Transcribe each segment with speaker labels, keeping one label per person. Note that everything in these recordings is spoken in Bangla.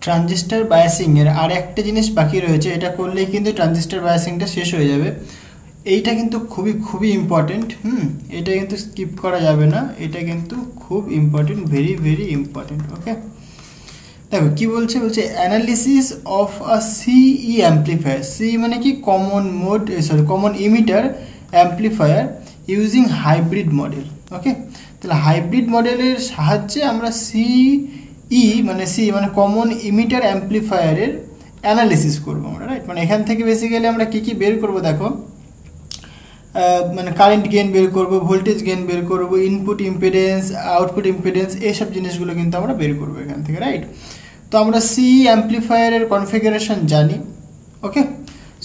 Speaker 1: ট্রানজিস্টর বায়াসিং এর আর একটা জিনিস বাকি রয়েছে, এটা করলেই কিন্তু ট্রানজিস্টর বায়াসিংটা শেষ হয়ে যাবে। এইটা কিন্তু খুবই খুবই ইম্পর্টেন্ট। এটা কিন্তু স্কিপ করা যাবে না, এটা কিন্তু খুব ইম্পর্টেন্ট, ভেরি ভেরি ইম্পর্টেন্ট। ওকে, দেখো কি বলছে, বলছে অ্যানালিসিস অফ আ সিই অ্যাম্পলিফায়ার। সি মানে কি common mode, sorry common emitter amplifier using hybrid model. Okay, তাহলে হাইব্রিড মডেলের সাহায্যে আমরা সি মানে কমন ইমিটার অ্যাম্পলিফায়ারের অ্যানালিসিস করবো আমরা, রাইট। মানে এখান থেকে বেসিক্যালি আমরা কী কী বের করবো দেখো, মানে কারেন্ট গেন বের করবো, ভোল্টেজ গেন বের করবো, ইনপুট ইম্পিডেন্স, আউটপুট ইম্পিডেন্স, এইসব জিনিসগুলো কিন্তু আমরা বের করবো এখান থেকে, রাইট। তো আমরা সি অ্যাম্পলিফায়ারের কনফিগারেশন জানি। ওকে,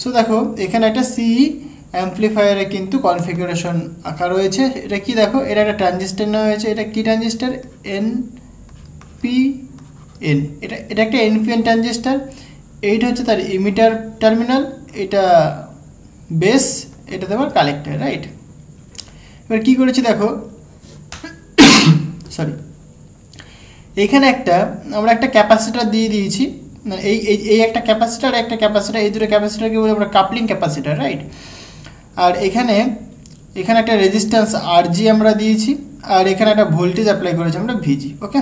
Speaker 1: সো দেখো এখানে একটা সি অ্যাম্পলিফায়ারে কিন্তু কনফিগারেশন আঁকা রয়েছে। এটা কি দেখো, এটা একটা ট্রানজিস্টার নেওয়া হয়েছে। এটা কি ট্রানজিস্টার? এনপিএন। এটা একটা এনপিএন ট্রানজিস্টার। এইটা হচ্ছে তার ইমিটার টার্মিনাল, এটা বেস, এটা তোমার কালেক্টর, রাইট। এবার কি করেছি দেখো, সরি, এইখানে আমরা একটা ক্যাপাসিটার দিয়ে দিয়েছি। মানে এই একটা ক্যাপাসিটার, এই দুটো ক্যাপাসিটারকে বলে আমরা কাপলিং ক্যাপাসিটার, রাইট। আর এখানে একটা রেজিস্ট্যান্স আরজি আমরা দিয়েছি, আর এখানে একটা ভোল্টেজ অ্যাপ্লাই করেছি আমরা ভিজি। ওকে,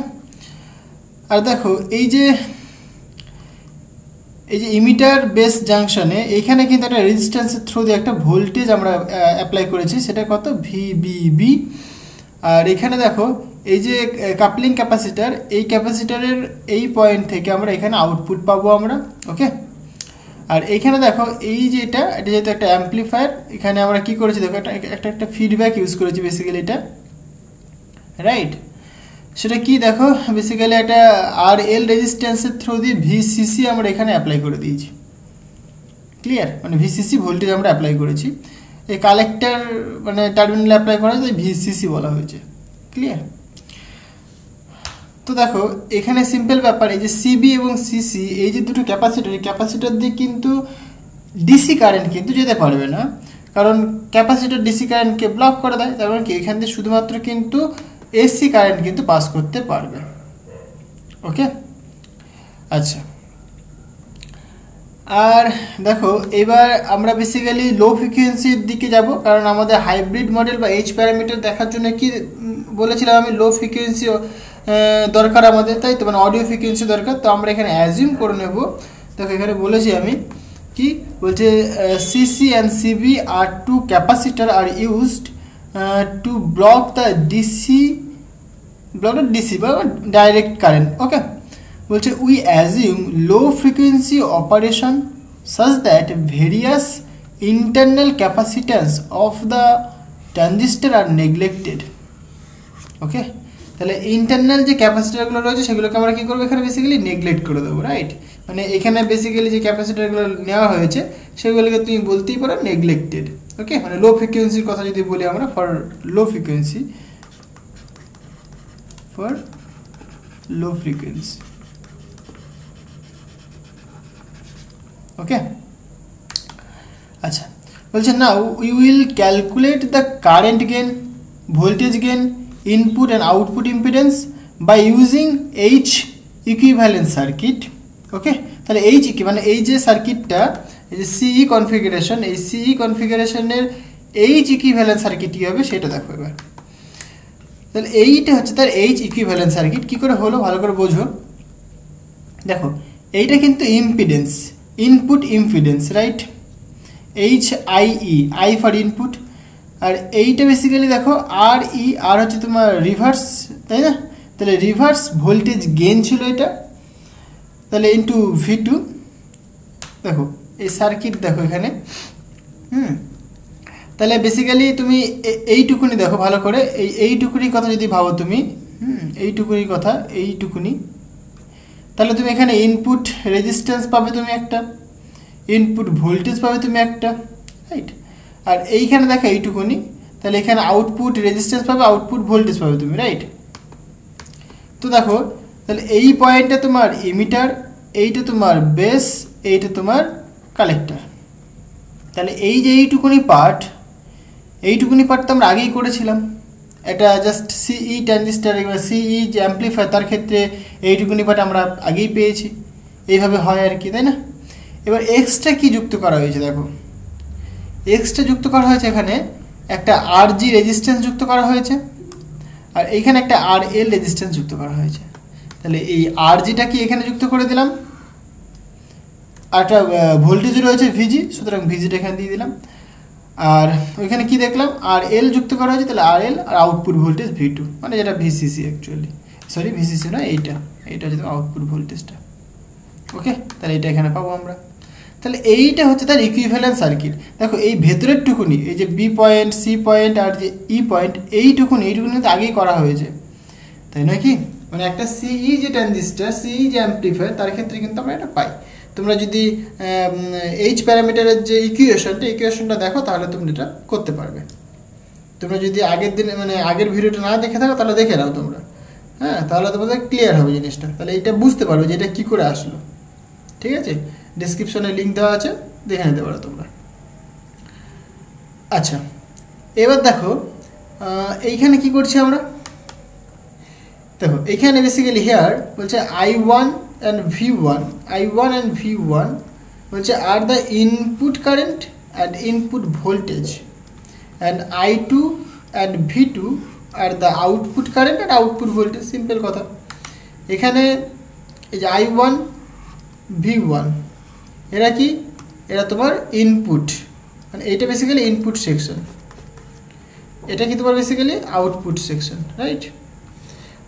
Speaker 1: আর দেখো এই যে ইমিটার বেস জাংশনে এখানে কিন্তু একটা রেজিস্ট্যান্সের থ্রু দিয়ে একটা ভোল্টেজ আমরা অ্যাপ্লাই করেছি, সেটা কত? ভিবিবি। আর এখানে দেখো এই যে কাপলিং ক্যাপাসিটার, এই ক্যাপাসিটারের এই পয়েন্ট থেকে আমরা এখানে আউটপুট পাবো আমরা। ওকে, আর এইখানে দেখো এই যে এটা যেহেতু একটা অ্যাম্পলিফায়ার, এখানে আমরা কি করেছি দেখো, একটা ফিডব্যাক ইউজ করেছি বেসিক্যালি এটা, রাইট। সেটা কি দেখো, বেসিক্যালি একটা আর এল রেজিস্ট্যান্সের থ্রু দিয়ে ভিসিসি আমরা এখানে অ্যাপ্লাই করে দিয়েছি। ক্লিয়ার? মানে ভিসিসি ভোল্টেজ আমরা অ্যাপ্লাই করেছি, এই কালেক্টর মানে টার্মিনালে অ্যাপ্লাই করা যায়, ভিসিসি বলা হয়েছে। ক্লিয়ার? তো দেখো এখানে সিম্পল ব্যাপার, এই যে সিবি এবং সিসি এই যে দুটো ক্যাপাসিটার দিয়ে কিন্তু ডিসি কারেন্ট কিন্তু যেতে পারবে না, কারণ ক্যাপাসিটার ডিসি কারেন্টকে ব্লক করে দেয়। তার মানে কি এখান দিয়ে শুধুমাত্র কিন্তু এসি কারেন্ট কিন্তু পাস করতে পারবে। ওকে, আচ্ছা। আর দেখো এবার আমরা বেসিক্যালি লো ফ্রিকোয়েন্সির দিকে যাব, কারণ আমাদের হাইব্রিড মডেল বা এইচ প্যারামিটার দেখার জন্য কি বলেছিলাম আমি, লো ফ্রিকোয়েন্সি দরকার আমাদের, তাই তো, মানে অডিও ফ্রিকোয়েন্সি দরকার। তো আমরা এখানে অ্যাজিউম করে নেব। দেখো এখানে বলেছি আমি কি বলছে, CC and CB are two capacitor are used to block the DC বা ডাইরেক্ট কারেন্ট। ওকে, বলছে we assume low frequency operation such that various internal capacitance of the transistor are neglected. Okay, তাহলে ইন্টারনাল যে ক্যাপাসিটারগুলো রয়েছে সেগুলোকে আমরা কী করবো, এখানে বেসিক্যালি নেগলেক্ট করে দেবো, রাইট। মানে এখানে বেসিক্যালি যে ক্যাপাসিটারগুলো নেওয়া হয়েছে সেগুলোকে তুমি বলতেই পারো নেগলেক্টেড। ওকে, মানে লো ফ্রিকোয়েন্সির কথা যদি বলি আমরা, ফর লো ফ্রিকোয়েন্সি, ওকে, আচ্ছা। বলছে now we will calculate the current gain, voltage gain, input and output impedance by using H equivalent circuit. Okay, তাহলে এইচ মানে এই যে সার্কিটটা, এই যে সিই কনফিগারেশন, এই সিই কনফিগারেশনের এইচ ইকুইভ্যালেন্ট সার্কিট কী হবে সেটা দেখো এবার। তাহলে এইটা হচ্ছে তার এইচ ইকুইভ্যালেন্ট সার্কিট। কী করে হলো ভালো করে বোঝো। দেখো এইটা কিন্তু impedance, input impedance, right, H I for input. আর এইটা বেসিক্যালি দেখো আর হচ্ছে তোমার রিভার্স, তাই না? তাহলে রিভার্স ভোল্টেজ গেইন ছিল এটা, তাহলে ইনটু V2। দেখো এই সার্কিট দেখো এখানে, তাহলে বেসিক্যালি তুমি এইটুকুনি দেখো ভালো করে, এইটুকুনি কথা যদি ভাবো তুমি, এইটুকুনি কথা, এইটুকুনি, তাহলে তুমি এখানে ইনপুট রেজিস্ট্যান্স পাবে তুমি একটা, ইনপুট ভোল্টেজ পাবে তুমি একটা, রাইট। আর এইখানে দেখো এইটুকুনি, তাহলে এখানে আউটপুট রেজিস্ট্যান্স পাবে, আউটপুট ভোল্টেজ পাবে তুমি, রাইট। তো দেখো তাহলে এই পয়েন্টটা তোমার ইমিটার, এইটা তোমার বেস, এইটা তোমার কালেক্টর। তাহলে এই যে এইটুকুনি পার্ট তো আমরা আগেই করেছিলাম, এটা জাস্ট সিই ট্রানজিস্টার, সিই যে অ্যাম্পলিফায়ার তার ক্ষেত্রে এইটুকুনি পার্ট আমরা আগেই পেয়েছি। এইভাবে হয় আর কি, তাই না? এবার এক্সট্রা কি যুক্ত করা হয়েছে দেখো, এক্সট্রা যুক্ত করা হয়েছে এখানে একটা আরজি রেজিস্ট্যান্স যুক্ত করা হয়েছে, আর এইখানে একটা আর এল রেজিস্ট্যান্স যুক্ত করা হয়েছে। তাহলে এই আরজিটা কি এখানে যুক্ত করে দিলাম, আর একটা ভোল্টেজ রয়েছে ভিজি, সুতরাং ভিজিটা এখানে দিয়ে দিলাম। আর ওইখানে কি দেখলাম, আর এল যুক্ত করা হয়েছে, তাহলে আর এল আর আউটপুট ভোল্টেজ ভি2, মানে যেটা ভিসিসি অ্যাকচুয়ালি, সরি ভিসিসি না, এইটা হচ্ছে আউটপুট ভোল্টেজটা। ওকে, তাহলে এটা এখানে পাবো আমরা। তাহলে এইটা হচ্ছে তার ইকুইভ্যালেন্ট সার্কিট। দেখো এই ভেতরের টুকুনি, এই যে বি পয়েন্ট, সি পয়েন্ট আর যে ই পয়েন্ট, এইটুকুনি তো আগেই করা হয়েছে, তাই নয় কি? মানে একটা সিই যে ট্রানজিস্টার, সিই যে অ্যাম্পলিফায়ার, তার ক্ষেত্রে কিন্তু আমরা এটা পাই। তোমরা যদি এইচ প্যারামিটারের যে ইকুয়েশনটা দেখো, তাহলে তুমি এটা করতে পারবে। তোমরা যদি আগের দিনে মানে আগের ভিডিওটা না দেখে থাকো, তাহলে দেখে নাও তোমরা, হ্যাঁ, তাহলে তোমাদের ক্লিয়ার হবে জিনিসটা, তাহলে এটা বুঝতে পারবে যে এটা কী করে আসলো। ঠিক আছে, ডেসক্রিপশনে লিঙ্ক দেওয়া আছে, দেখে নিতে পারো তোমরা। আচ্ছা, এবার দেখো এইখানে কি করছি আমরা, দেখো এইখানে বেসিক্যালি হিয়ার বলছে I1 and V1, I1 and V1 বলছে are the input current and input voltage, and I2 and V2 are the output current and output voltage. Simple কথা, এখানে এই যে I1 V1 এরা কি, এরা তোমার ইনপুট, মানে এইটা বেসিক্যালি ইনপুট সেকশন, এটা কি তোমার বেসিক্যালি আউটপুট সেকশন, রাইট?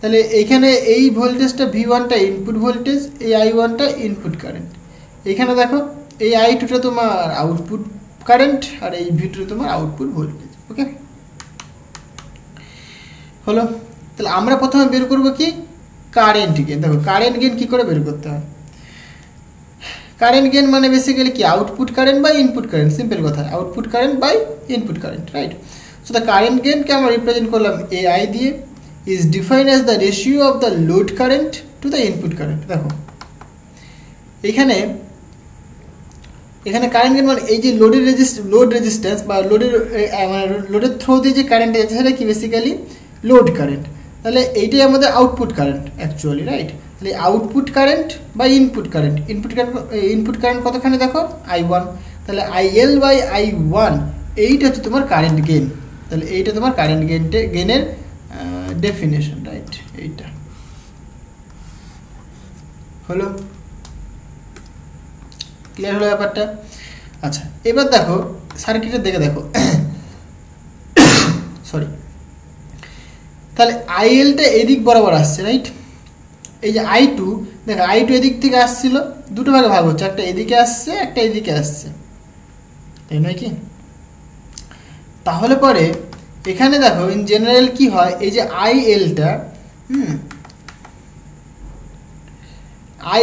Speaker 1: তাহলে এইখানে এই ভোল্টেজটা V1টা ইনপুট ভোল্টেজ, এই I1টা ইনপুট কারেন্ট। এখানে দেখো এই I2টা তোমার আউটপুট কারেন্ট, আর এই V2 তোমার আউটপুট ভোল্টেজ। ওকে, হলো। তাহলে আমরা প্রথমে বের করব কি, কারেন্ট গেন। দেখো কারেন্ট গেন কি করে বের করতে হয়, কারেন্ট গেন মানে বেসিক্যালি কি, output current by input current, simple কথা, output current by input current, right? So the current গেনকে আমরা রিপ্রেজেন্ট করলাম AI দিয়ে, is defined as the ratio of the load current to the input current। দেখো এখানে কারেন্ট গেন মানে এই যে লোড রেজিস্ট্যান্স বা লোডের থ্রু দিয়ে যে কারেন্ট আছে, সেটা কি বেসিক্যালি লোড কারেন্ট। তাহলে এইটাই আমাদের আউটপুট কারেন্ট অ্যাকচুয়ালি, রাইট? তাহলে আউটপুট কারেন্ট বা ইনপুট কারেন্ট কতখানি দেখো I1, তাহলে IL বাই I1 এইটা হচ্ছে তোমার কারেন্ট গেন। তাহলে এইটা তোমার কারেন্ট গেনের ডেফিনেশন, রাইট? এইটা হলো, ক্লিয়ার হলো ব্যাপারটা। আচ্ছা, এবার দেখো সার্কিটের দিকে দেখো, সরি, তাহলে ILটা এদিক বরাবর আসছে, রাইট? এই যে I2, দেখো I2 এদিক থেকে আসছিল, দুটো ভাগে ভাগ হচ্ছে, একটা এদিকে আসছে, একটা এদিকে আসছে, তাই নয় কি? তাহলে পরে এখানে দেখো ইন জেনারেল কি হয়, এই যে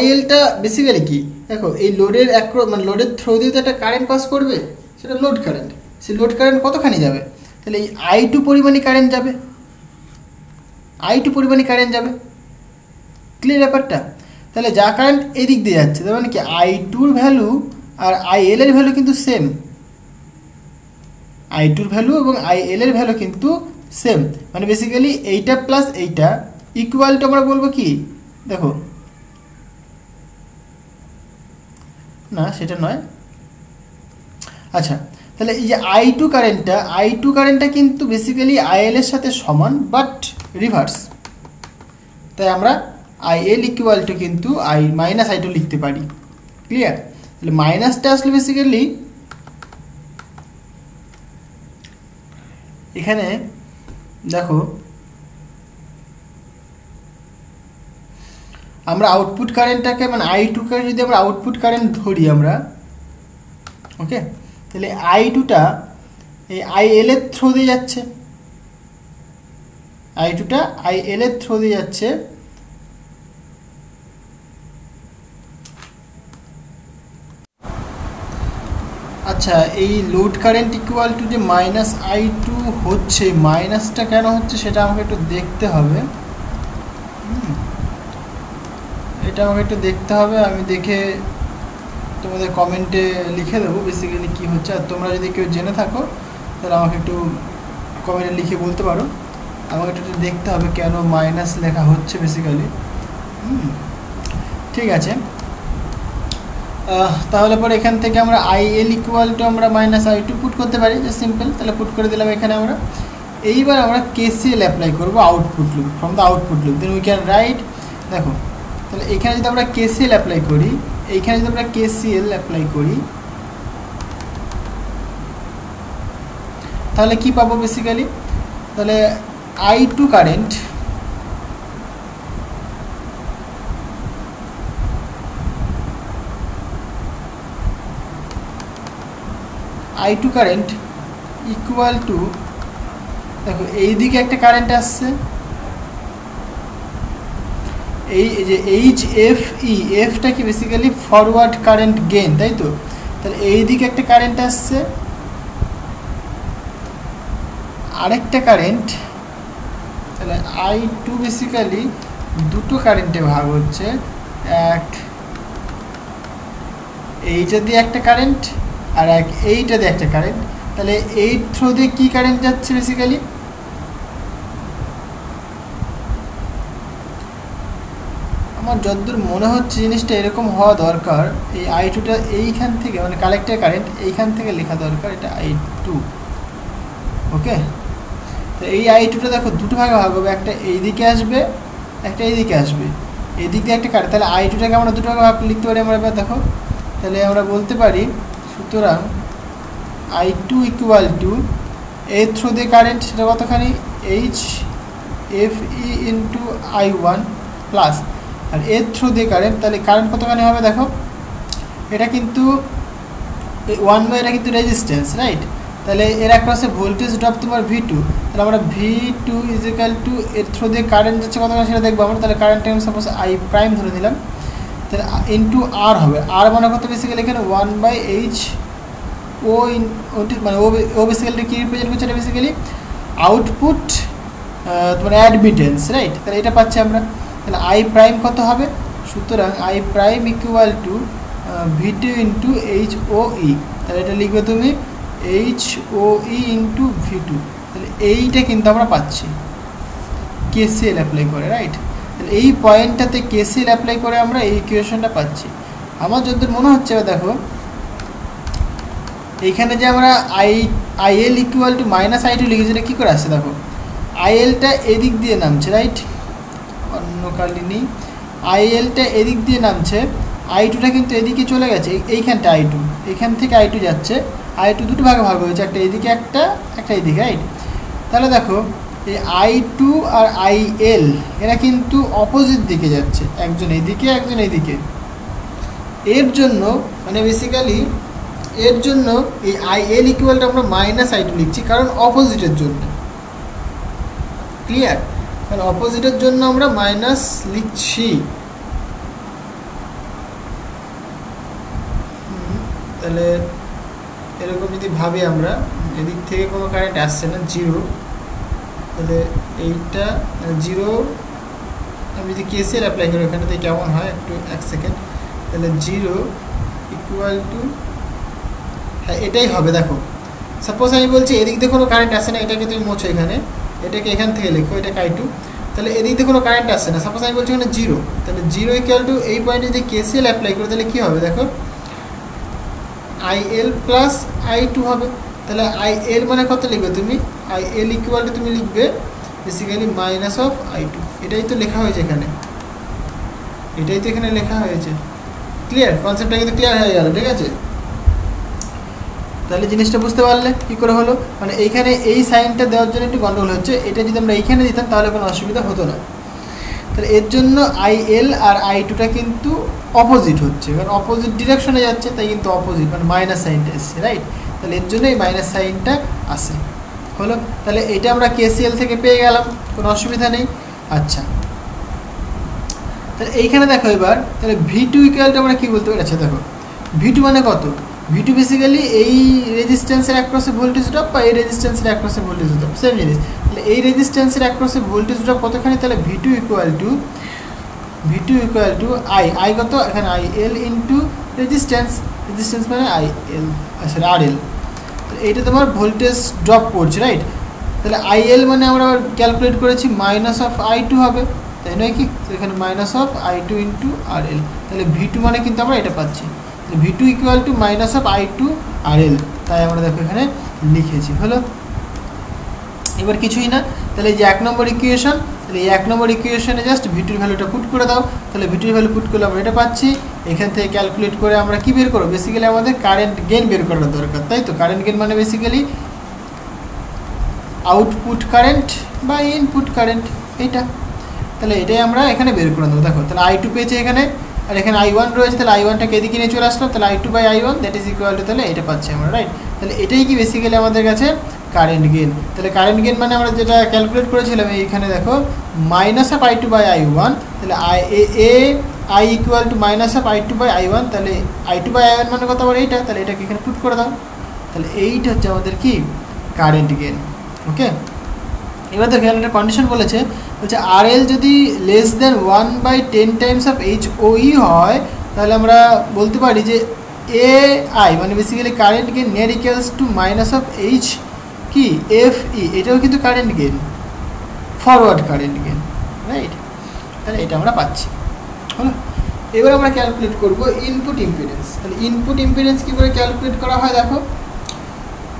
Speaker 1: ILটা বেসিক্যালি কি, দেখো এই লোডের মানে লোডের থ্রু দিয়ে তো একটা কারেন্ট পাস করবে, সেটা লোড কারেন্ট। সেই লোড কারেন্ট কতখানি যাবে, তাহলে এই I2 পরিমাণই কারেন্ট যাবে, ক্লিয়ার ব্যাপারটা? তাহলে যা কারেন্ট এদিক দিয়ে যাচ্ছে, তার মানে কি I2-র ভ্যালু আর IL-এর ভ্যালু কিন্তু সেম, I2-র ভ্যালু এবং IL-এর ভ্যালু কিন্তু সেম, মানে বেসিক্যালি এইটা প্লাস এইটা ইকুয়াল টু আমরা বলবো কি, দেখো না সেটা নয়। আচ্ছা, তাহলে এই যে I2 কারেন্টটা কিন্তু বেসিক্যালি IL-এর সাথে সমান, বাট রিভার্স। তাই আমরা IL ইকুয়াল টু কিন্তু মাইনাস I2 লিখতে পারি, ক্লিয়ার? তাহলে মাইনাসটা আসলে বেসিক্যালি এখানে দেখো আমরা আউটপুট কারেন্টটাকে মানে I2-কে যদি আমরা আউটপুট কারেন্ট ধরি আমরা, ওকে, তাহলে I2টা এই IL-এর থ্রু দিয়ে যাচ্ছে, I2টা IL-এর থ্রু দিয়ে যাচ্ছে, আচ্ছা এই লোড কারেন্ট ইকুয়াল টু যে মাইনাস I2 হচ্ছে, মাইনাসটা কেন হচ্ছে সেটা আমাকে একটু দেখতে হবে, এটা আমাকে একটু দেখতে হবে, আমি দেখে তোমাদের কমেন্টে লিখে দেবো বেসিক্যালি কী হচ্ছে। আর তোমরা যদি কেউ জেনে থাকো তাহলে আমাকে একটু কমেন্টে লিখে বলতে পারো, আমাকে একটু দেখতে হবে কেন মাইনাস লেখা হচ্ছে বেসিক্যালি। ঠিক আছে, তাহলে পরে এখান থেকে আমরা আইএল ইকুয়াল টু আমরা মাইনাস আই টু পুট করতে পারি, যে সিম্পল, তাহলে পুট করে দিলাম এখানে আমরা। এইবার আমরা কেসিএল অ্যাপ্লাই করবো output loop, from the output loop then we can write. দেখো তাহলে এখানে যদি আমরা কেসিএল অ্যাপ্লাই করি, এইখানে যদি আমরা কেসিএল অ্যাপ্লাই করি তাহলে কি পাবো বেসিক্যালি, তাহলে I two current I2 current equal to, দেখো এই দিকে একটা কারেন্ট আসছে, এই যে এইচ এফ ই, এফটা কি বেসিক্যালি ফরওয়ার্ড কারেন্ট গেইন, তাই তো। তাহলে এই দিকে একটা কারেন্ট আসছে, আরেকটা কারেন্ট, তাহলে I2 বেসিক্যালি দুটো কারেন্টে ভাগ হচ্ছে, এক এইটা দিয়ে একটা কারেন্ট আর এক এইটা দিয়ে একটা কারেন্ট। তাহলে এই থ্রু দিয়ে কী কারেন্ট যাচ্ছে বেসিক্যালি, আমার যতদূর মনে হচ্ছে জিনিসটা এরকম হওয়া দরকার, এই I2টা এইখান থেকে মানে কালেক্টর কারেন্ট এইখান থেকে লেখা দরকার, এটা I2, ওকে। তো এই I2টা দেখো দুটো ভাগে ভাগ হবে, একটা এই দিকে আসবে একটা এই দিকে আসবে, এই দিক দিয়ে একটা কারেন্ট। তাহলে I2টাকে আমরা দুটো ভাগে ভাগ লিখতে পারি আমরা, এবার দেখো তাহলে আমরা বলতে পারি, সুতরাং I2 ইকুয়াল টু এর থ্রু দিয়ে কারেন্ট সেটা কতখানি, H F E into I1 plus, আর এর থ্রু দিয়ে কারেন্ট, তাহলে কারেন্ট কতখানি হবে দেখো, এটা কিন্তু 1 বাই এটা কিন্তু রেজিস্ট্যান্স, রাইট। তাহলে এর অ্যাক্রসে ভোল্টেজ ড্রপ তোমার V2, তাহলে আমরা V2 ইজ ইকাল টু এর থ্রু দিয়ে কারেন্ট যাচ্ছে কতখানি সেটা দেখবো আমরা। তাহলে কারেন্ট আমি সাপোজ I প্রাইম ধরে নিলাম, তাহলে ইন্টু আর হবে, আর মানে কত বেসিক্যালি এখানে 1 বাই এইচ ও মানে ও বেসিক্যালি কী রিপ্রেজেন্ট করছে, এটা বেসিক্যালি আউটপুট তোমার অ্যাডমিটেন্স, রাইট। তাহলে এটা পাচ্ছি আমরা। তাহলে I প্রাইম কত হবে, সুতরাং I prime equal to V2 into H O E, তাহলে এটা লিখবে তুমি এইচ ও ই ইন্টু V2, তাহলে এইটা কিন্তু আমরা পাচ্ছি কেসিএল অ্যাপ্লাই করে, রাইট। তাহলে এই পয়েন্টটাতে কেসিএল অ্যাপ্লাই করে আমরা এই ইকুয়েশনটা পাচ্ছি। আমার যতদূর মনে হচ্ছে দেখো এইখানে যে আমরা IL equal to minus I2 লিখেছি, এটা কী করে আসছে দেখো, আইএলটা এদিক দিয়ে নামছে, রাইট, অন্য কালিনী আইএলটা এদিক দিয়ে নামছে, I2টা কিন্তু এদিকে চলে গেছে, এইখানটা I2, এখান থেকে I2 যাচ্ছে, I2 দুটো ভাগে ভাগ হয়েছে, একটা এদিকে একটা এইদিকে, রাইট। তাহলে দেখো এই I2 আর IL এরা কিন্তু অপোজিট দিকে যাচ্ছে, একজন এইদিকে একজন এইদিকে, এর জন্য মানে বেসিক্যালি এর জন্য এই IL ইকুয়ালটা আমরা মাইনাস I2 লিখছি, কারণ অপোজিটের জন্য, ক্লিয়ার, কারণ অপোজিটের জন্য আমরা মাইনাস লিখছি। তাহলে এরকম যদি ভাবি আমরা, এদিক থেকে কোনো কারেন্ট আসছে না, জিরো, তাহলে এইটা জিরো, আমি যদি কেসিএল অ্যাপ্লাই করি এখানে তো কেমন হয় একটু, এক সেকেন্ড, তাহলে জিরো ইকুয়াল টু, হ্যাঁ এটাই হবে। দেখো সাপোজ আমি বলছি এদিক দিয়ে কোনো কারেন্ট আসে না, এটাকে তুমি মোছো, এখানে এটাকে এখান থেকে লেখো, এটাকে I2, তাহলে এদিক দিয়ে কোনো কারেন্ট আসে না, সাপোজ আমি বলছি এখানে জিরো, তাহলে জিরো ইকুয়াল টু এই পয়েন্টে যদি কেসিএল অ্যাপ্লাই করি তাহলে কী হবে দেখো, IL প্লাস I2 হবে। তাহলে IL মানে কত লিখবে তুমি, IL ইকুয়াল টু তুমি লিখবে বেসিক্যালি মাইনাস অফ I2, এটাই তো লেখা হয়েছে এখানে, এটাই তো এখানে লেখা হয়েছে, ক্লিয়ার, কনসেপ্টটা কিন্তু ক্লিয়ার হয়ে গেল, ঠিক আছে। তাহলে জিনিসটা বুঝতে পারলে কী করে হলো, মানে এইখানে এই সাইনটা দেওয়ার জন্য একটু গন্ডগোল হচ্ছে, এটা যদি আমরা এইখানে দিতাম তাহলে কোনো অসুবিধা হতো না। তাহলে এর জন্য IL আর I2টা কিন্তু অপোজিট হচ্ছে, কারণ অপোজিট ডিরেকশনে যাচ্ছে, তাই কিন্তু অপোজিট মানে মাইনাস সাইনটা এসছে, রাইট। তাহলে এর জন্য এই মাইনাস সাইনটা আসে, হলো। তাহলে এটা আমরা কেসিএল থেকে পেয়ে গেলাম, কোনো অসুবিধা নেই। আচ্ছা, তাহলে এইখানে দেখো এবার, তাহলে V2 ইকুয়ালটা আমরা কী বলতে পারি, আচ্ছা দেখো V2 মানে কত, V2 বেসিক্যালি এই রেজিস্ট্যান্সের অ্যাক্রসে ভোল্টেজ ড্রপ বা এই রেজিস্ট্যান্সের অ্যাক্রসে ভোল্টেজ ড্রপ, সেম জিনিস। তাহলে এই রেজিস্ট্যান্সের অ্যাক্রসে ভোল্টেজ ড্রপ কতখানি, তাহলে V2 ইকুয়াল টু I কত এখানে IL ইন্টু রেজিস্ট্যান্স মানে IL, আচ্ছা RL, এইটা তোমার ভোল্টেজ ড্রপ পড়ছে, রাইট। তাহলে IL মানে আমরা ক্যালকুলেট করেছি মাইনাস অফ I2 হবে, তাই নয় কি, তো এখানে minus of I2 into RL, তাহলে V2 মানে কিন্তু আমরা এটা পাচ্ছি। V2 equal to minus of I2 RL, তাই আমরা দেখো এখানে লিখেছি। হলো, এবার কিছুই না, তাহলে এই যে 1 নম্বর ইকুয়েশন, তাহলে এই 1 নম্বর ইকুয়েশনে জাস্ট V2 এর ভ্যালুটা পুট করে দাও, তাহলে V2 এর ভ্যালু পুট করলে আমরা এটা পাচ্ছি। এখান থেকে ক্যালকুলেট করে আমরা কি বের করব, বেসিক্যালি আমাদের কারেন্ট গেইন বের করার দরকার, তাই তো। কারেন্ট গেইন মানে বেসিক্যালি আউটপুট কারেন্ট বা ইনপুট কারেন্ট, এইটা। তাহলে এটাই আমরা এখানে বের করে দেবো। দেখো তাহলে I2 পেয়েছে এখানে, আর এখানে I1 রয়েছে, তাহলে I1টাকে এদিকে নিয়ে চলে আসলাম, তাহলে I2 by I1 that is equal to, তাহলে এটা পাচ্ছি আমরা, রাইট। তাহলে এটাই কি বেসিক্যালি আমাদের কাছে কারেন্ট গেইন। তাহলে কারেন্ট গেইন মানে আমরা যেটা ক্যালকুলেট করেছিলাম এইখানে দেখো minus of I2 by I1, তাহলে I equal to minus of I2 by I1, তাহলে I2 বাই I1 মানে কত আবার এইটা, তাহলে এটাকে এখানে পুট করে দাও, তাহলে এইটা হচ্ছে আমাদের কি কারেন্ট গেইন। ওকে, এবার দেখো একটা কন্ডিশন বলেছে RL যদি less than 1/10 Times of HOE হয়, তাহলে আমরা বলতে পারি যে AI মানে basically current gain net equals to minus of H কি FE, এটাও কিন্তু current gain, forward current gain, right. তাহলে এটা আমরা পাচ্ছি। হলো, এবার আমরা ক্যালকুলেট করব ইনপুট ইম্পিডেন্স। তাহলে ইনপুট ইম্পিডেন্স কী করে ক্যালকুলেট করা হয় দেখো,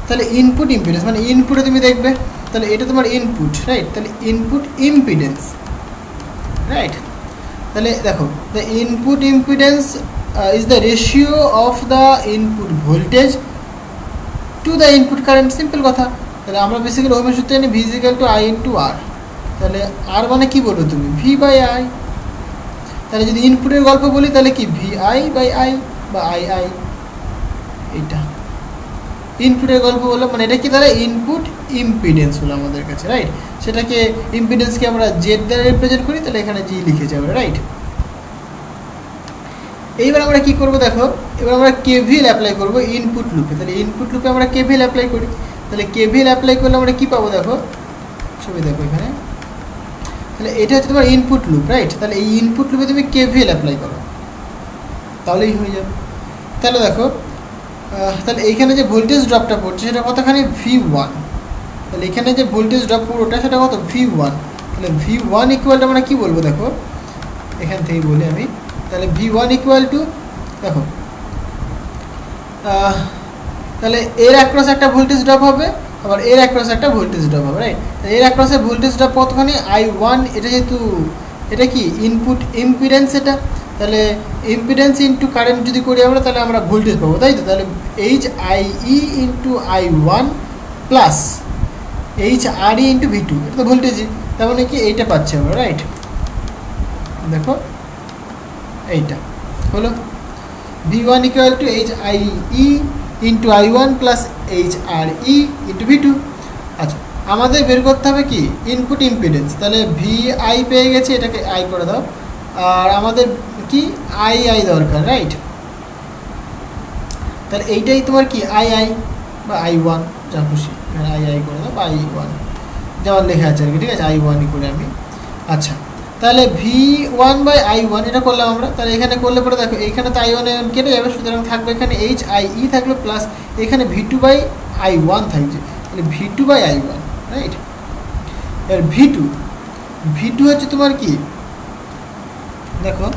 Speaker 1: তাহলে ইনপুট ইম্পিডেন্স মানে ইনপুটে তুমি দেখবে, তাহলে এটা তোমার ইনপুট, রাইট। তাহলে ইনপুট ইম্পিডেন্স, রাইট। তাহলে দেখো the input impedance is the ratio of the input voltage to the input current, simple কথা। তাহলে আমরা বেসিক্যালি ওহমের সূত্রে জানি V equal to I into R, তাহলে R মানে কী বলবো তুমি V বাই I। তাহলে যদি ইনপুটের গল্প বলি তাহলে কি VI বাই I বা II, এইটা ইনপুটের গল্প বললাম, মানে এটা কি তাহলে ইনপুট ইম্পিডেন্স হলো আমাদের কাছে, রাইট। সেটাকে ইম্পিডেন্সকে আমরা Z দ্বারা রিপ্রেজেন্ট করি, তাহলে এখানে G লিখেছি আমরা, রাইট। এইবার আমরা কি করব দেখো, এবার আমরা KVL অ্যাপ্লাই করব ইনপুট লুপে। তাহলে ইনপুট লুপে আমরা KVL অ্যাপ্লাই করি, তাহলে KVL অ্যাপ্লাই করলে আমরা কি পাবো দেখো, ছবি দেখো এখানে, তাহলে এটা হচ্ছে তোমার ইনপুট লুপ, রাইট। তাহলে এই ইনপুট লুপে তুমি KVL অ্যাপ্লাই করো, তাহলেই হয়ে যাবে। তাহলে দেখো তাহলে এইখানে যে ভোল্টেজ ড্রপটা পড়ছে সেটা কতখানি V1, তাহলে এখানে যে ভোল্টেজ ড্রপ পুরোটা সেটা কত V1, তাহলে V1 ইকুয়ালটা আমরা কী বলবো দেখো, এখান থেকে বলি আমি, তাহলে V1 ইকুয়াল টু দেখো তাহলে এর অ্যাক্রস একটা ভোল্টেজ ড্রপ হবে, আবার এর অ্যাক্রস একটা ভোল্টেজ ড্রপ হবে, রাইট। এর অ্যাক্রসে ভোল্টেজ ড্রপ কতখানি I1, এটা যেহেতু এটা কি ইনপুট ইম্পিডেন্স, এটা তাহলে ইম্পিডেন্স ইন্টু কারেন্ট যদি করি আমরা, তাহলে আমরা ভোল্টেজ পাবো, তাই তো। তাহলে HIE into I1 plus HRE into V2, এটা তো ভোল্টেজই, তার মানে কি এইটা পাচ্ছি আমরা, রাইট। দেখো এইটা হলো V1 equal to HIE into I1 plus HRE into V2। আচ্ছা, আমাদের বের করতে হবে কি ইনপুট ইম্পিডেন্স, তাহলে VI পেয়ে গেছে, এটাকে I করে দাও, আর আমাদের কি II দরকার, রাইট। তাহলে এইটাই তোমার কি II বা I1, যা খুশি এখানে II করে দাও বা I1 যেমন লেখা আছে আর কি, ঠিক আছে, I1ই করে আমি। আচ্ছা, তাহলে V1 বাই I1 এটা করলাম আমরা, তাহলে এখানে করলে পরে দেখো এইখানে তো I1 কেটে যাবে, সুতরাং থাকবে এখানে HIE থাকলো প্লাস এখানে V2 বাই I1 থাকছে, তাহলে V2 বাই I1, রাইট। এর V2 হচ্ছে তোমার কি দেখো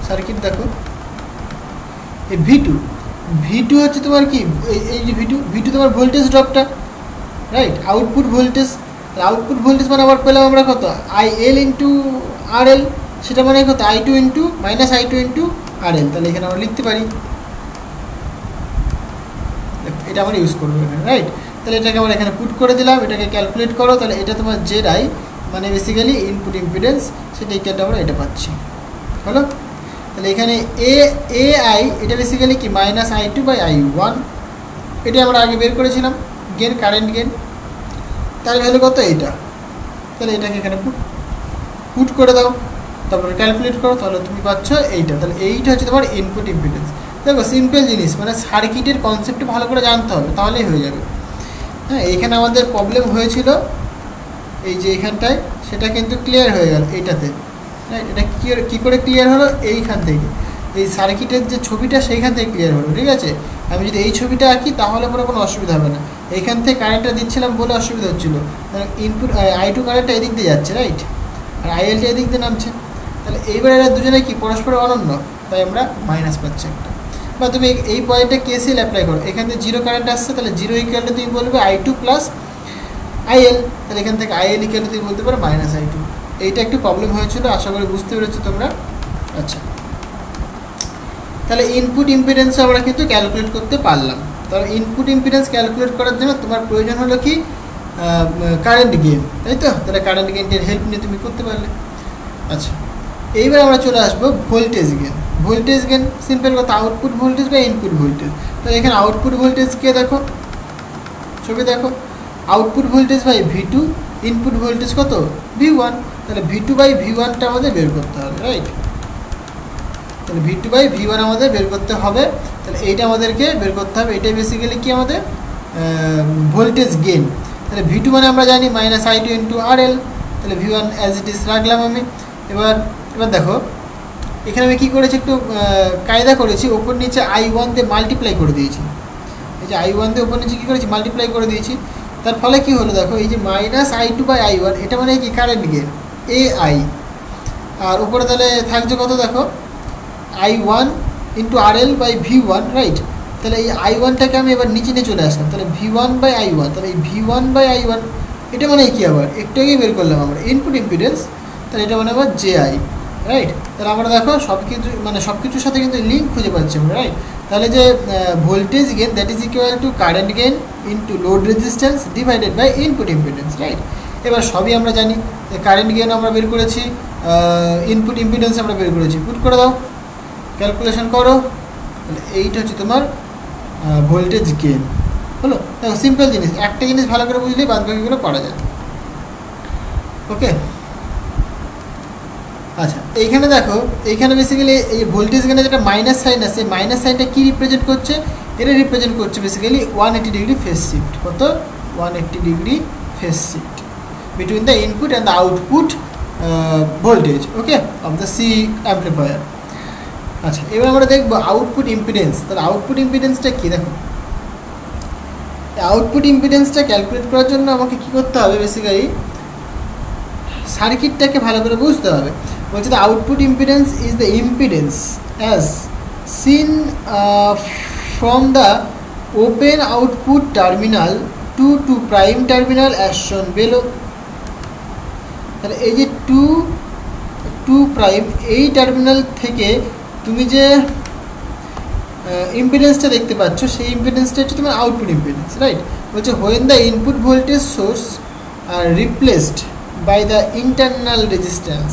Speaker 1: সার্কিট, দেখো এই V2 হচ্ছে তোমার কি এই যে V2 তোমার ভোল্টেজ ড্রপটা, right, output voltage. Output voltage মানে আবার পেলাম আমরা কত IL ইন্টু RL, সেটা মানে কত I2 into minus I2 into RL, তাহলে এখানে আমরা লিখতে পারি, এটা আমরা ইউজ করবো এখানে, রাইট। তাহলে এটাকে আমরা এখানে পুট করে দিলাম, এটাকে ক্যালকুলেট করো, তাহলে এটা তোমার ZI মানে বেসিক্যালি ইনপুট ইম্পিডেন্স, সেটা ইকুয়ালটা আমরা এটা পাচ্ছি। হলো, তাহলে এখানে AI এটা বেসিক্যালি কি মাইনাস I2 বাই I1, এটা আমরা আগে বের করেছিলাম গেন, কারেন্ট গেন, তার ভ্যালু কত এইটা, তাহলে এটাকে এখানে পুট করে দাও, তারপরে ক্যালকুলেট করো, তাহলে তুমি পাচ্ছ এইটা। তাহলে এইটা হচ্ছে তোমার ইনপুট ইম্পিডেন্স। দেখো সিম্পল জিনিস, মানে সার্কিটের কনসেপ্ট ভালো করে জানতে হবে, তাহলেই হয়ে যাবে। হ্যাঁ, এইখানে আমাদের প্রবলেম হয়েছিল এই যে এখানটায়, সেটা কিন্তু ক্লিয়ার হয়ে গেল এইটাতে, রাইট। এটা কী করে ক্লিয়ার হলো, এইখান থেকে এই সার্কিটের যে ছবিটা সেইখান থেকে ক্লিয়ার হলো, ঠিক আছে। আমি যদি এই ছবিটা আঁকি তাহলে পরে কোনো অসুবিধা হবে না, এইখান থেকে কারেন্টটা দিচ্ছিলাম বলে অসুবিধা হচ্ছিলো, ইনপুট I2 কারেন্টটা এদিক দিয়ে যাচ্ছে, রাইট, আর ILটা এদিক দিয়ে নামছে, তাহলে এইবার এরা দুজনে কি পরস্পর অনন্য, তাই আমরা মাইনাস পাচ্ছি একটা। বা তুমি এই পয়েন্টে কেসিএল অ্যাপ্লাই করো, এখান থেকে জিরো কারেন্ট আসছে, তাহলে জিরো ইকুয়াল টু তুমি বলবে I2 প্লাস IL, তাহলে এখান থেকে IL ইকুয়াল টু তুমি বলতে পারো মাইনাস I2। এইটা একটু প্রবলেম হয়েছিল, আশা করি বুঝতে পেরেছো তোমরা। আচ্ছা, তাহলে ইনপুট ইম্পিডেন্সও আমরা কিন্তু ক্যালকুলেট করতে পারলাম। তাহলে ইনপুট ইম্পিডেন্স ক্যালকুলেট করার জন্য তোমার প্রয়োজন হলো কি কারেন্ট গেইন, তাই তো? তাহলে কারেন্ট গেইনের হেল্প নিয়ে তুমি করতে পারলে। আচ্ছা, এইবার আমরা চলে আসবো voltage gain. Voltage gain simple কথা, আউটপুট ভোল্টেজ বা ইনপুট ভোল্টেজ। তাহলে এখানে আউটপুট ভোল্টেজকে দেখো, ছবি দেখো, output voltage by V2, input voltage কত V1, তাহলে V2 বাই V1টা আমাদের বের করতে হবে, রাইট? তাহলে V2 বাই V1 আমাদের বের করতে হবে। তাহলে এইটা আমাদেরকে বের করতে হবে, এটাই বেসিক্যালি কি আমাদের ভোল্টেজ গেইন। তাহলে V2 মানে আমরা জানি মাইনাস I2 ইন্টু RL, তাহলে V1 অ্যাজ ইট ইজ রাখলাম আমি। এবার দেখো এখানে আমি কী করেছি, একটু কায়দা করেছি, ওপর নিচে I1 দিয়ে মাল্টিপ্লাই করে দিয়েছি। এই যে I1 দিয়ে ওপর নিচে কী করেছি, মাল্টিপ্লাই করে দিয়েছি। তার ফলে কী হলো দেখো, এই যে মাইনাস I2 বাই I1, এটা মানে কি কারেন্ট গেইন AI। আর উপরে তাহলে থাকছে কত দেখো, I1 into RL by V1, right? তাহলে এই I1টাকে আমি এবার নিচে নিয়ে চলে আসলাম, তাহলে V1 বাই I1, তাহলে এই V1 বাই I1 এটা মানে কি, আবার একটু আগেই বের করলাম আমরা ইনপুট ইম্পিডেন্স, তাহলে এটা মানে আবার JI, রাইট? তাহলে আমরা দেখো সব কিছু মানে সব কিছুর সাথে কিন্তু লিঙ্ক খুঁজে পাচ্ছি আমরা, রাইট? তাহলে যে voltage gain that is equal to current gain into load resistance divided by input impedance, right? এবার সবই আমরা জানি, কারেন্ট গেইন আমরা বের করেছি, ইনপুট ইম্পিডেন্স আমরা বের করেছি, পুট করে দাও, ক্যালকুলেশন করো, তাহলে এইটা হচ্ছে তোমার ভোল্টেজ গেইন হলো। দেখো সিম্পল জিনিস, একটা জিনিস ভালো করে বুঝলেই বাদ বাকিগুলো করা যায়। ওকে, আচ্ছা এইখানে দেখো, এইখানে বেসিক্যালি এই ভোল্টেজ গেইনে যেটা মাইনাস সাইন আছে, মাইনাস সাইনটা কী রিপ্রেজেন্ট করছে, এটা রিপ্রেজেন্ট করছে বেসিক্যালি 180 ডিগ্রি ফেজ শিফট। কত? 180 degree phase shift between the input and the output voltage, okay, of the sea amplifier. আচ্ছা, এবার আমরা দেখবো আউটপুট ইম্পিডেন্স। তাহলে আউটপুট ইম্পিডেন্সটা কী দেখো, আউটপুট ইম্পিডেন্সটা ক্যালকুলেট করার জন্য আমাকে কী করতে হবে, বেসিক্যালি সার্কিটটাকে ভালো করে বুঝতে হবে। বলছে the output impedance is the impedance as seen from the open output terminal to prime terminal as shown below. তাহলে এই যে টু প্রাইম, এই টার্মিনাল থেকে তুমি যে ইম্পিডেন্সটা দেখতে পাচ্ছ, সেই ইম্পিডেন্সটা হচ্ছে তোমার আউটপুট ইম্পিডেন্স, রাইট? বলছে when the input voltage source are replaced by the internal resistance,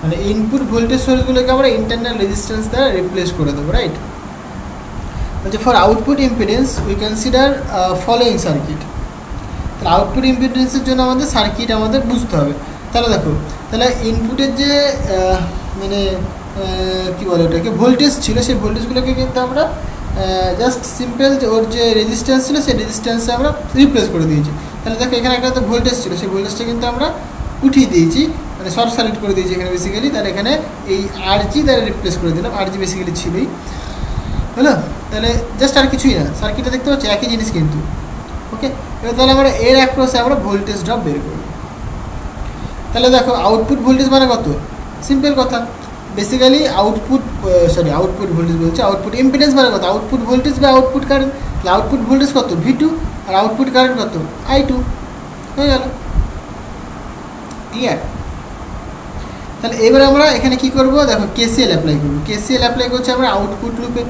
Speaker 1: মানে ইনপুট ভোল্টেজ সোর্সগুলোকে আমরা ইন্টারনাল রেজিস্ট্যান্স দ্বারা রিপ্লেস করে দেবো, রাইট? বলছে for output impedance we consider following circuit. তাহলে আউটপুট ইম্পিডেন্সের জন্য আমাদের সার্কিট আমাদের বুঝতে হবে। তাহলে দেখো, তাহলে ইনপুটের যে মানে কী বলে ওটাকে ভোল্টেজ ছিল, সেই ভোল্টেজগুলোকে কিন্তু আমরা জাস্ট সিম্পল যে ওর যে রেজিস্ট্যান্স ছিল সেই রেজিস্ট্যান্সে আমরা রিপ্লেস করে দিয়েছি। তাহলে দেখো এখানে একটা তো ভোল্টেজ ছিল, সেই ভোল্টেজটা কিন্তু আমরা উঠিয়ে দিয়েছি, মানে শর্ট সার্কিট করে দিয়েছি এখানে বেসিক্যালি। তাহলে এখানে এই RG দ্বারা রিপ্লেস করে দিলাম, RG বেসিক্যালি ছিলই, হলো? তাহলে জাস্ট আর কিছুই না, সার্কিটে দেখতে পাচ্ছি একই জিনিস কিন্তু, ওকে। এবার তাহলে আমরা এর অ্যাক্রসে আমরা ভোল্টেজ ড্রপ বের করব। তাহলে দেখো আউটপুট ভোল্টেজ মানে কত, সিম্পল কথা, বেসিক্যালি আউটপুট ভোল্টেজ বলছে, আউটপুট ইম্পিডেন্স মানে কত, আউটপুট ভোল্টেজ বা আউটপুট কারেন্ট। তাহলে আউটপুট ভোল্টেজ কত V2 আর আউটপুট কারেন্ট কত I2, হয়ে গেল, ক্লিয়ার? তাহলে এবার আমরা এখানে কি করব, দেখো KCL অ্যাপ্লাই করব। KCL অ্যাপ্লাই করছি আমরা আউটপুট লুপে,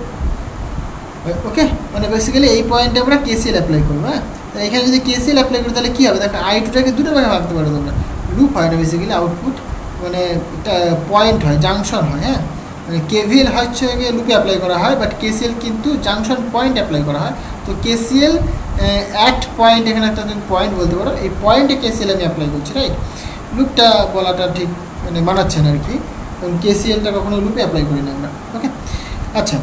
Speaker 1: ওকে, মানে বেসিক্যালি এই পয়েন্টে আমরা KCL অ্যাপ্লাই করবো। হ্যাঁ, তাহলে এখানে যদি KCL অ্যাপ্লাই করি তাহলে কী হবে, দেখো I2টাকে দুটো ভাগে ভাবতে পারো তোমরা, লুপ হয় না বেসিক্যালি, আউটপুট মানে একটা পয়েন্ট হয়, জাংশন হয়। হ্যাঁ, মানে KVL হচ্ছে লুপে অ্যাপ্লাই করা হয়, বাট KCL কিন্তু জাংশন পয়েন্ট অ্যাপ্লাই করা হয়। তো KCL অ্যাট পয়েন্ট, এখানে একটা পয়েন্ট বলতে পারো, এই পয়েন্টে KCL আমি অ্যাপ্লাই করছি, রাইট? লুপটা বলাটা ঠিক মানে মানাচ্ছে না আর কি, কারণ KCLটা কখনো লুপে অ্যাপ্লাই করি না আমরা, ওকে। আচ্ছা,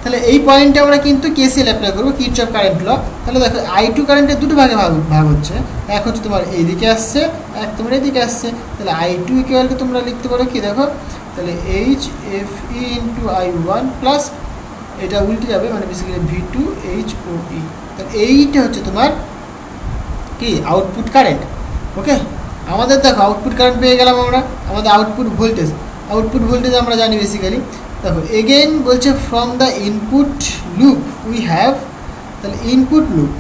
Speaker 1: তাহলে এই পয়েন্টে আমরা কিন্তু KCL অ্যাপ্লাই করবো, কিরচফ কারেন্ট ল। তাহলে দেখো I2 কারেন্টের দুটো ভাগে ভাগ হচ্ছে, এক হচ্ছে তোমার এইদিকে আসছে, এক তোমার এইদিকে আসছে। তাহলে I2 ইকুয়াল টু তোমরা লিখতে পারো কি, দেখো তাহলে HFE ইন্টু I1 প্লাস এটা উল্টে যাবে, মানে বেসিক্যালি V2 HOE। তাহলে এইটা হচ্ছে তোমার কি আউটপুট কারেন্ট, ওকে। আমাদের দেখো আউটপুট কারেন্ট পেয়ে গেলাম আমরা, আমাদের আউটপুট ভোল্টেজ আমরা জানি বেসিক্যালি। দেখো এগেইন বলছে from the input loop we have, তাহলে ইনপুট লুপ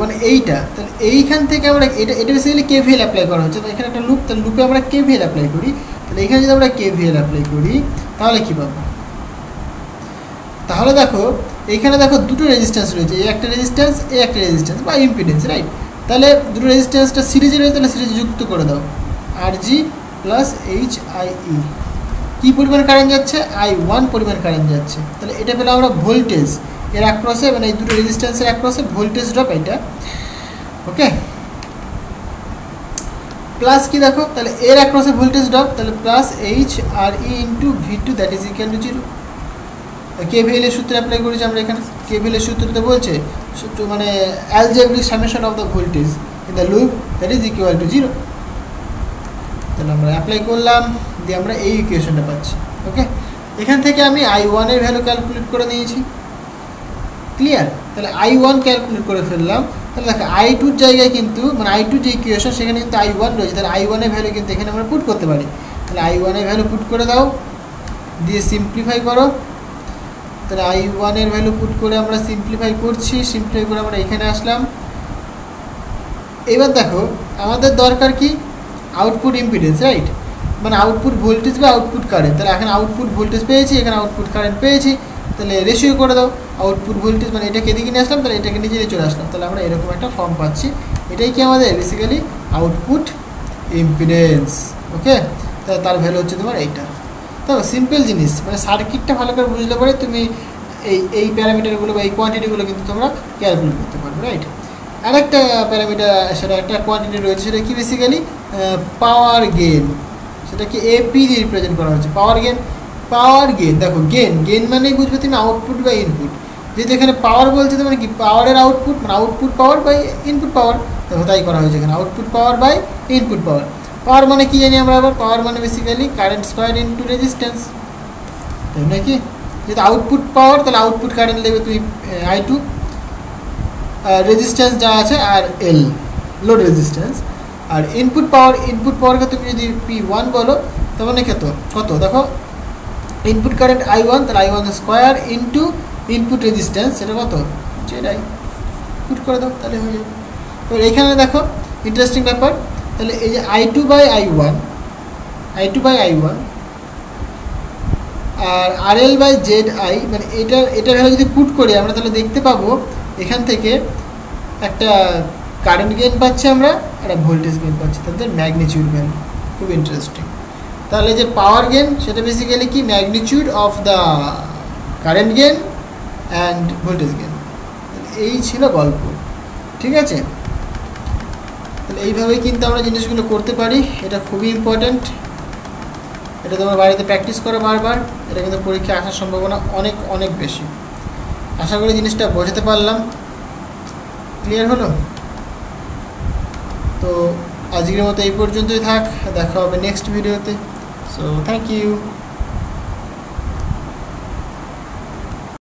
Speaker 1: মানে এইটা, তাহলে এইখান থেকে আমরা এটা বেসিক্যালি কেভিএল অ্যাপ্লাই করা হচ্ছে। তো এখানে একটা লুপ, তাহলে লুপে আমরা কেভিএল অ্যাপ্লাই করি, তাহলে এখানে যদি আমরা কেভিএল অ্যাপ্লাই করি তাহলে কী পাবো? তাহলে দেখো এইখানে দেখো দুটো রেজিস্ট্যান্স রয়েছে, এই একটা রেজিস্ট্যান্স বা ইম্পিডেন্স, রাইট? তাহলে দুটো রেজিস্ট্যান্সটা সিরিজে রয়েছে, তাহলে সিরিজে যুক্ত করে দাও, RG প্লাস HIE। কী পরিমাণ কারেন্ট যাচ্ছে? I1 পরিমাণ কারেন্ট যাচ্ছে। তাহলে এটা পেলে আমরা ভোল্টেজ এর অ্যাক্রসে, মানে এই দুটো রেজিস্ট্যান্সের অ্যাক্রসে ভোল্টেজ ড্রপ এটা, ওকে। প্লাস কি দেখো, তাহলে এর অ্যাক্রসে ভোল্টেজ ড্রপ, তাহলে plus HRE into V2 that is equal two 0। KVL এর সূত্রে অ্যাপ্লাই করেছি আমরা এখানে। কেভিএল এর সূত্রতে বলছে মানে algebraic summation of the voltage in the loop that is equal two 0। তাহলে আমরা অ্যাপ্লাই করলাম, দিয়ে আমরা এই ইকুয়েশনটা পাচ্ছি, ওকে। এখান থেকে আমি I1 এর ভ্যালু ক্যালকুলেট করে নিয়েছি, ক্লিয়ার? তাহলে I1 ক্যালকুলেট করে ফেললাম। তাহলে দেখো I2 জায়গায় কিন্তু, মানে I2 যে ইকুয়েশন সেখানে কিন্তু I1 রয়েছে, তাহলে I1 এর ভ্যালু কিন্তু এখানে আমরা পুট করতে পারি। তাহলে I1 এর ভ্যালু পুট করে দাও, দিয়ে সিম্পলিফাই করো। তাহলে I1 এর ভ্যালু পুট করে আমরা সিম্পলিফাই করছি, সিম্পলিফাই করে আমরা এখানে আসলাম। এবার দেখো আমাদের দরকার কি? Output impedance, right? মানে আউটপুট ভোল্টেজ বা আউটপুট কারেন্ট। তাহলে এখানে আউটপুট ভোল্টেজ পেয়েছি, এখানে আউটপুট কারেন্ট পেয়েছি, তাহলে রেশিও করে দাও। আউটপুট ভোল্টেজ মানে এটাকে এদিকে নিয়ে আসলাম, তাহলে এটাকে নিচে চলে আসলাম, তাহলে আমরা এরকম একটা ফর্ম পাচ্ছি। এটাই কি আমাদের বেসিক্যালি আউটপুট ইম্পিডেন্স, ওকে। তাহলে তার ভ্যালু হচ্ছে তোমার এইটা। তো সিম্পল জিনিস, মানে সার্কিটটা ভালো করে বুঝলে পরে তুমি এই প্যারামিটারগুলো বা এই কোয়ান্টিটিগুলো কিন্তু তোমরা ক্যালকুলেট করতে পারবে, রাইট? আরেকটা প্যারামিটার, সেটা একটা কোয়ান্টিটি রয়েছে, সেটা কি বেসিক্যালি পাওয়ার গেন। সেটা কি AP দিয়ে রিপ্রেজেন্ট করা হচ্ছে, পাওয়ার গেন। দেখো গেন মানেই বুঝবে তুমি আউটপুট বা ইনপুট। যেহেতু এখানে পাওয়ার বলছে, তো মানে কি পাওয়ারের আউটপুট, মানে output power by input power. দেখো তাই করা হয়েছে এখানে, output power by input power. Power মানে কি জানি আমরা আবার? পাওয়ার মানে basically current square into resistance, তাই নাকি? যেহেতু আউটপুট পাওয়ার, তাহলে আউটপুট কারেন্ট দেবে তুমি I2, রেজিস্ট্যান্স যা আছে আর L লোড রেজিস্ট্যান্স। আর ইনপুট পাওয়ারকে তুমি যদি P1 বলো, তার মানে কত দেখো, ইনপুট কারেন্ট I1, তাহলে I1 square into input resistance, সেটা কত? সেটাই পুট করে দাও, তাহলে হয়ে যাবে। তো এখানে দেখো ইন্টারেস্টিং ব্যাপার, তাহলে এই যে I2 বাই I1 আর RL বাই ZI, মানে এটা ভ্যালু যদি পুট করি আমরা, তাহলে দেখতে পাবো এখান থেকে একটা কারেন্ট গেইন পাচ্ছি আমরা, একটা ভোল্টেজ গেইন পাচ্ছি, তাদের ম্যাগনিটিউড ভ্যালু। খুব ইন্টারেস্টিং। তাহলে যে পাওয়ার গেইন সেটা বেসিক্যালি কি magnitude of the current gain and voltage gain. এই ছিল গল্প, ঠিক আছে? তাহলে এইভাবেই কিন্তু আমরা জিনিসগুলো করতে পারি, এটা খুবই ইম্পর্ট্যান্ট। এটা তোমরা বাড়িতে প্র্যাকটিস করো বারবার, এটা কিন্তু পরীক্ষায় আসার সম্ভাবনা অনেক বেশি। আশা করি জিনিসটা বোঝাতে পারলাম, ক্লিয়ার হলো? তো আজকের মতো এই পর্যন্তই থাক, দেখা হবে নেক্সট ভিডিওতে। So thank you.